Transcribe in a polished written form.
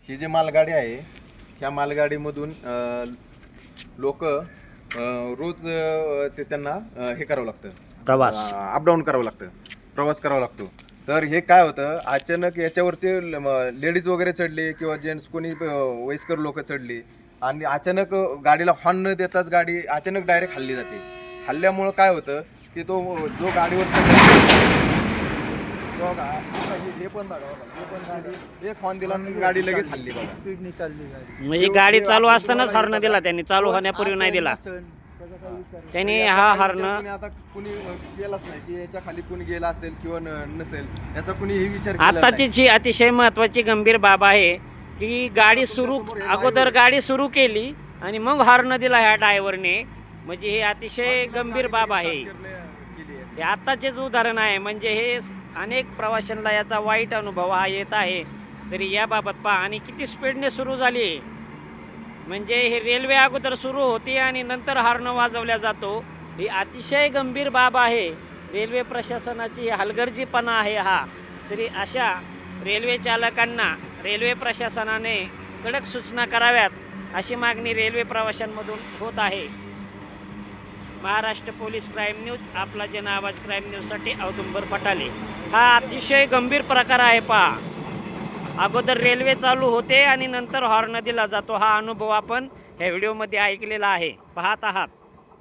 ही जी मालगाडी आहे ह्या मालगाडीमधून लोक रोज ते त्यांना हे करावं लागतं, प्रवास. अपडाऊन करावं लागतं, प्रवास करावा लागतो. तर हे काय होतं, अचानक याच्यावरती लेडीज वगैरे चढले किंवा जेंट्स कोणी वयस्कर लोक चढली आणि अचानक गाडीला हॉर्न न देताच गाडी अचानक डायरेक्ट हल्ली जाते. हल्ल्यामुळं काय होतं की तो जो गाडीवर हे पण बघा, हे पण गाडी एक हॉर्न दिला आणि गाडी लगेच हल्ली बघा. स्पीडने चालली गाडी. म्हणजे गाडी चालू असतानाच हॉर्न दिला त्यांनी, चालू होण्यापूर्वी नाही दिला त्यांनी. हा हॉर्न कोणी आता कुणी केलाच नाही की याच्या खाली कुणी गेला असेल किंवा नसेल याचा कुणीही विचार केला आताची जी अतिशय महत्वाची गंभीर बाब आहे की गाडी सुरू, अगोदर गाडी सुरू केली आणि मग हॉर्न दिला ह्या ड्रायव्हरने, म्हणजे हे अतिशय गंभीर बाब आहे. हे आत्ताचेच उदाहरण आहे. म्हणजे हे अनेक प्रवाशांना याचा वाईट अनुभव हा येत आहे. तरी याबाबत पहा आणि किती स्पीडने सुरू झाली. म्हणजे हे रेल्वे अगोदर सुरू होती आणि नंतर हॉर्न वाजवल्या जातो. ही अतिशय गंभीर बाब आहे. रेल्वे प्रशासनाची हलगर्जीपणा आहे हा. तरी अशा रेल्वे चालकांना रेल्वे प्रशासनाने कडक सूचना कराव्यात अशी मागणी रेल्वे प्रवाशांमधून होत आहे. महाराष्ट्र पोलीस क्राईम न्यूज, आपला जन आवाज क्राईम न्यूजसाठी औदुंबर फटाले. हा अतिशय गंभीर प्रकार आहे. पहा, अगोदर रेल्वे चालू होते आणि नंतर हॉर्न दिला जातो. हा अनुभव आपण ह्या व्हिडिओमध्ये ऐकलेला आहे, पाहत आहात.